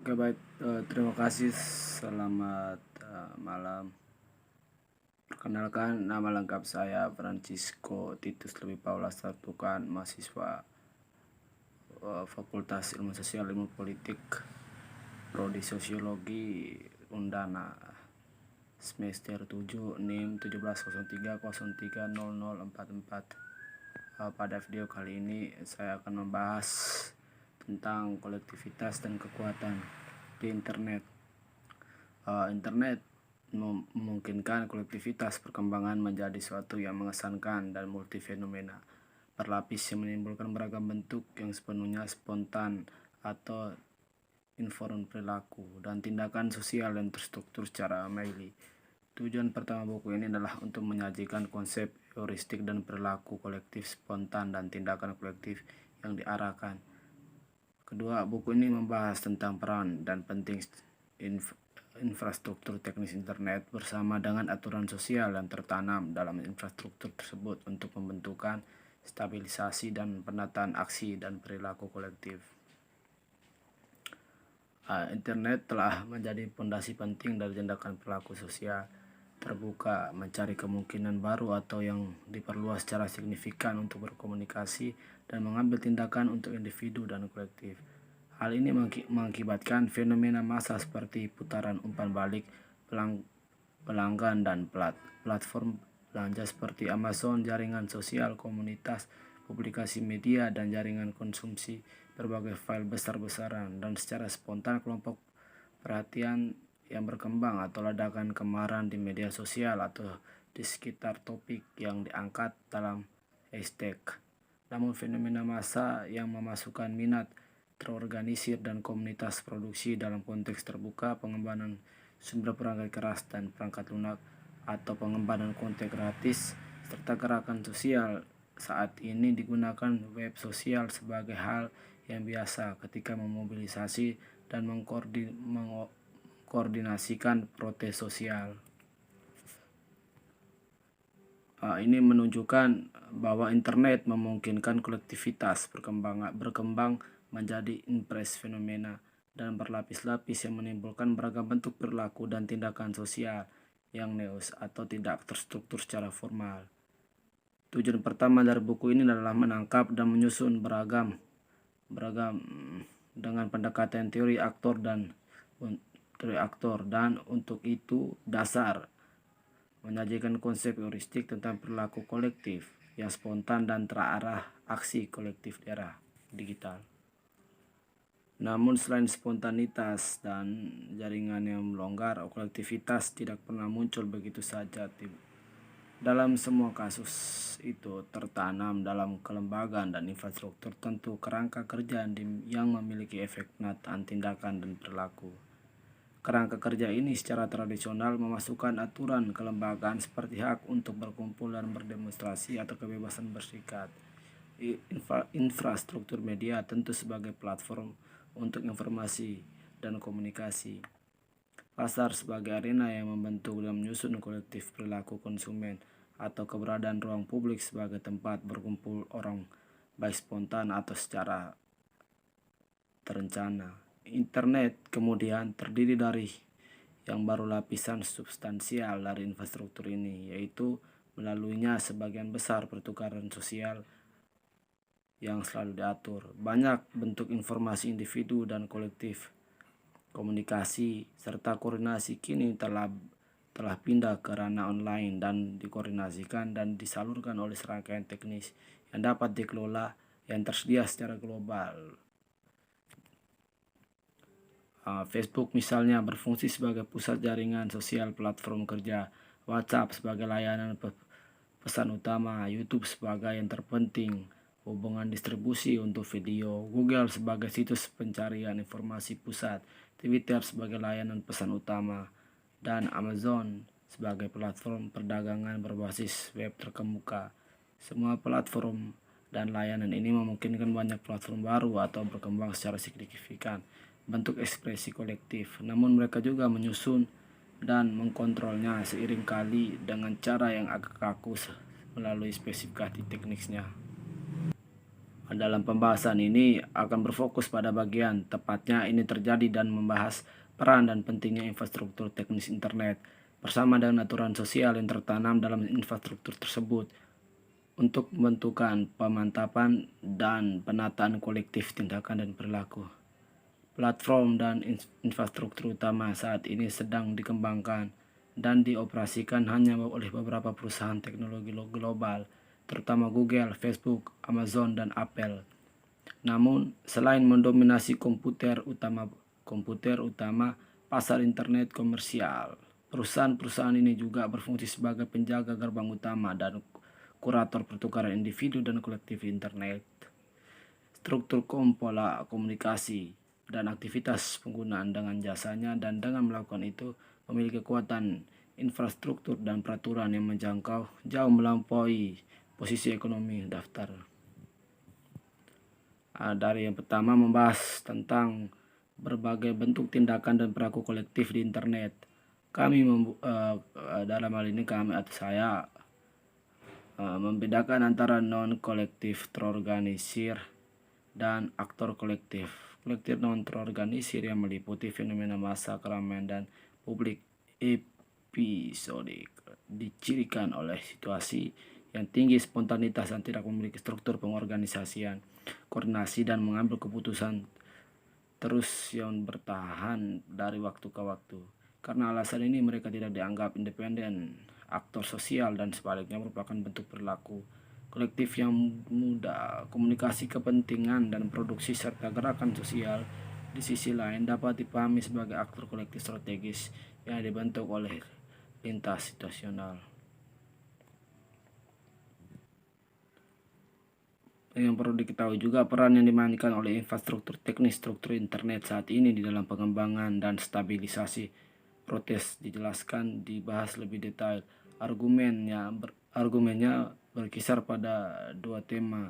Oke baik, terima kasih. Selamat malam. Perkenalkan, nama lengkap saya Francisco Titus Lebih Paula Sartukan, mahasiswa Fakultas Ilmu Sosial Ilmu Politik, Prodi Sosiologi Undana, semester 7, NIM 1703030044. Pada video kali ini saya akan membahas tentang kolektivitas dan kekuatan di internet. Internet memungkinkan kolektivitas perkembangan menjadi suatu yang mengesankan dan multifenomena berlapis yang menimbulkan beragam bentuk yang sepenuhnya spontan atau inform perilaku dan tindakan sosial yang terstruktur secara maili. Tujuan pertama buku ini adalah untuk menyajikan konsep heuristik dan perilaku kolektif spontan dan tindakan kolektif yang diarahkan. Kedua, buku ini membahas tentang peran dan penting infrastruktur teknis internet bersama dengan aturan sosial yang tertanam dalam infrastruktur tersebut untuk pembentukan, stabilisasi, dan penataan aksi dan perilaku kolektif. Internet telah menjadi fondasi penting dari tindakan perilaku sosial terbuka, mencari kemungkinan baru atau yang diperluas secara signifikan untuk berkomunikasi dan mengambil tindakan untuk individu dan kolektif. Hal ini mengakibatkan fenomena massa seperti putaran umpan balik, pelanggan, dan platform belanja seperti Amazon, jaringan sosial, komunitas, publikasi media, dan jaringan konsumsi berbagai file besar-besaran, dan secara spontan kelompok perhatian yang berkembang atau ledakan kemarahan di media sosial atau di sekitar topik yang diangkat dalam hashtag. Namun fenomena massa yang memasukkan minat terorganisir dan komunitas produksi dalam konteks terbuka, pengembangan sumber perangkat keras dan perangkat lunak, atau pengembangan konten gratis, serta gerakan sosial saat ini digunakan web sosial sebagai hal yang biasa ketika memobilisasi dan mengkoordinasikan protes sosial. Ini menunjukkan bahwa internet memungkinkan kolektivitas berkembang menjadi impres fenomena dan berlapis-lapis yang menimbulkan beragam bentuk perilaku dan tindakan sosial yang neus atau tidak terstruktur secara formal. Tujuan pertama dari buku ini adalah menangkap dan menyusun beragam dengan pendekatan teori aktor dan untuk itu dasar menyajikan konsep heuristik tentang perilaku kolektif yang spontan dan terarah aksi kolektif di era digital. Namun selain spontanitas dan jaringan yang melonggar, kolektivitas tidak pernah muncul begitu saja. Dalam semua kasus itu tertanam dalam kelembagaan dan infrastruktur tertentu kerangka kerja yang memiliki efek penataan tindakan dan perilaku. Kerangka kerja ini secara tradisional memasukkan aturan kelembagaan seperti hak untuk berkumpul dan berdemonstrasi atau kebebasan berserikat. Infrastruktur media tentu sebagai platform untuk informasi dan komunikasi. Pasar sebagai arena yang membentuk dan menyusun kolektif perilaku konsumen, atau keberadaan ruang publik sebagai tempat berkumpul orang baik spontan atau secara terencana. Internet kemudian terdiri dari yang baru lapisan substansial dari infrastruktur ini, yaitu melaluinya sebagian besar pertukaran sosial yang selalu diatur. Banyak bentuk informasi individu dan kolektif, komunikasi, serta koordinasi kini telah pindah ke ranah online dan dikoordinasikan dan disalurkan oleh serangkaian teknis yang dapat dikelola yang tersedia secara global. Facebook misalnya berfungsi sebagai pusat jaringan sosial platform kerja, WhatsApp sebagai layanan pesan utama, YouTube sebagai yang terpenting hubungan distribusi untuk video, Google sebagai situs pencarian informasi pusat, Twitter sebagai layanan pesan utama, dan Amazon sebagai platform perdagangan berbasis web terkemuka. Semua platform dan layanan ini memungkinkan banyak platform baru atau berkembang secara signifikan bentuk ekspresi kolektif, namun mereka juga menyusun dan mengkontrolnya seiring kali dengan cara yang agak kaku melalui spesifikasi teknisnya. Dalam pembahasan ini akan berfokus pada bagian tepatnya ini terjadi dan membahas peran dan pentingnya infrastruktur teknis internet bersama dengan aturan sosial yang tertanam dalam infrastruktur tersebut untuk pembentukan, pemantapan, dan penataan kolektif tindakan dan perilaku. Platform dan infrastruktur utama saat ini sedang dikembangkan dan dioperasikan hanya oleh beberapa perusahaan teknologi global, terutama Google, Facebook, Amazon, dan Apple. Namun, selain mendominasi komputer utama pasar internet komersial, perusahaan-perusahaan ini juga berfungsi sebagai penjaga gerbang utama dan kurator pertukaran individu dan kolektif internet. Struktur pola komunikasi dan aktivitas penggunaan dengan jasanya, dan dengan melakukan itu memiliki kekuatan infrastruktur dan peraturan yang menjangkau jauh melampaui posisi ekonomi daftar. Dari yang pertama membahas tentang berbagai bentuk tindakan dan perilaku kolektif di internet. Dalam hal ini kami atau saya membedakan antara non-kolektif terorganisir dan aktor kolektif. Kolektif non-terorganisir yang meliputi fenomena massa, keramaian, dan publik episodik dicirikan oleh situasi yang tinggi spontanitas dan tidak memiliki struktur pengorganisasian, koordinasi, dan mengambil keputusan terus yang bertahan dari waktu ke waktu. Karena alasan ini mereka tidak dianggap independen, aktor sosial, dan sebaliknya merupakan bentuk perilaku kolektif yang mudah komunikasi kepentingan dan produksi serta gerakan sosial. Di sisi lain dapat dipahami sebagai aktor kolektif strategis yang dibentuk oleh lintas situasional. Yang perlu diketahui juga peran yang dimainkan oleh infrastruktur teknis struktur internet saat ini di dalam pengembangan dan stabilisasi proses dijelaskan, dibahas lebih detail. Argumennya berkisar pada dua tema.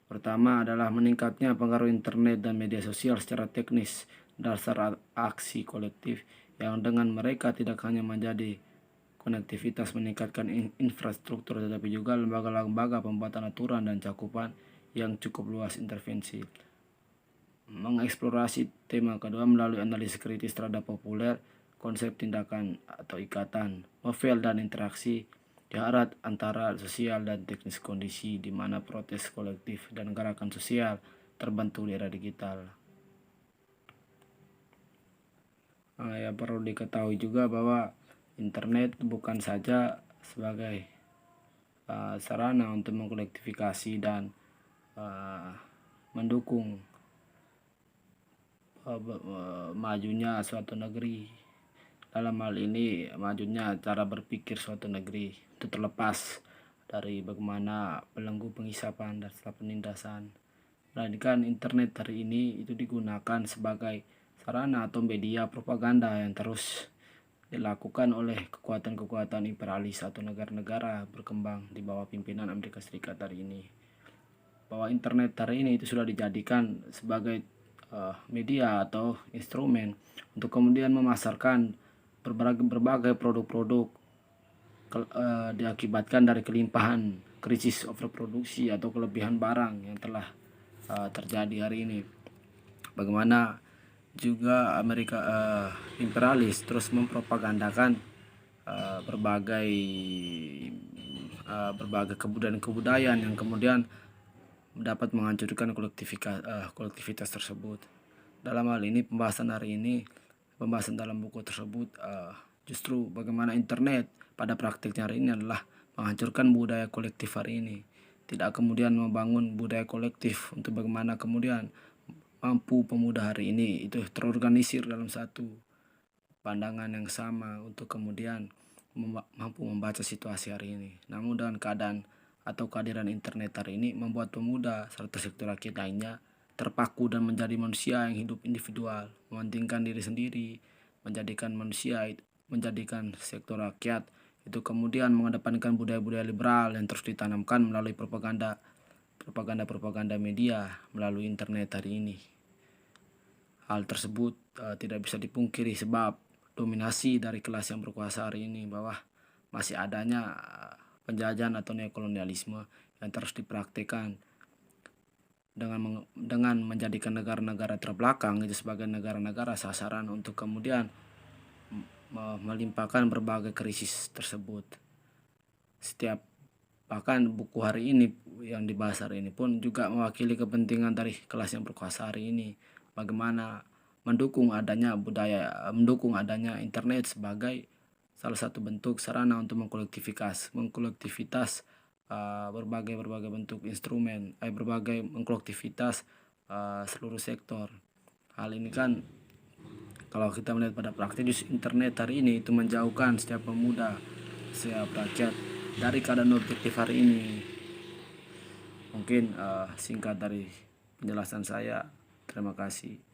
Pertama adalah meningkatnya pengaruh internet dan media sosial secara teknis dasar aksi kolektif yang dengan mereka tidak hanya menjadi konektivitas meningkatkan infrastruktur, tetapi juga lembaga-lembaga pembuatan aturan dan cakupan yang cukup luas intervensi. Mengeksplorasi tema kedua melalui analisis kritis terhadap populer konsep tindakan atau ikatan, novel, dan interaksi yang erat antara sosial dan teknis kondisi di mana protes kolektif dan gerakan sosial terbentuk di era digital. Yang perlu diketahui juga bahwa internet bukan saja sebagai sarana untuk mengkolektifikasi dan mendukung majunya suatu negeri. Dalam hal ini majunya cara berpikir suatu negeri itu terlepas dari bagaimana belenggu penghisapan dan setelah penindasan. Melainkan internet hari ini itu digunakan sebagai sarana atau media propaganda yang terus dilakukan oleh kekuatan-kekuatan imperialis atau negara-negara berkembang di bawah pimpinan Amerika Serikat hari ini. Bahwa internet hari ini itu sudah dijadikan sebagai media atau instrumen untuk kemudian memasarkan berbagai produk-produk diakibatkan dari kelimpahan krisis overproduksi atau kelebihan barang yang telah terjadi hari ini. Bagaimana juga Amerika imperialis terus mempropagandakan berbagai kebudayaan yang kemudian dapat menghancurkan kolektivitas tersebut. Dalam hal ini pembahasan dalam buku tersebut justru bagaimana internet pada praktiknya hari ini adalah menghancurkan budaya kolektif hari ini, tidak kemudian membangun budaya kolektif untuk bagaimana kemudian mampu pemuda hari ini itu terorganisir dalam satu pandangan yang sama untuk kemudian mampu membaca situasi hari ini. Namun dengan keadaan atau kehadiran internet hari ini membuat pemuda serta sektor rakyat lainnya terpaku dan menjadi manusia yang hidup individual, mementingkan diri sendiri, menjadikan sektor rakyat itu kemudian mengedepankan budaya-budaya liberal yang terus ditanamkan melalui propaganda media melalui internet hari ini. Hal tersebut tidak bisa dipungkiri sebab dominasi dari kelas yang berkuasa hari ini, bahwa masih adanya penjajahan atau neokolonialisme yang terus dipraktikkan dengan menjadikan negara-negara terbelakang itu sebagai negara-negara sasaran untuk kemudian melimpahkan berbagai krisis tersebut. Bahkan buku hari ini yang dibahas hari ini pun juga mewakili kepentingan dari kelas yang berkuasa hari ini, bagaimana mendukung adanya internet sebagai salah satu bentuk sarana untuk mengkolektivitas berbagai bentuk instrumen, mengkolektivitas seluruh sektor. Hal ini kan kalau kita melihat pada praktis internet hari ini itu menjauhkan setiap pemuda, setiap rakyat dari keadaan objektif hari ini. Mungkin singkat dari penjelasan saya. Terima kasih.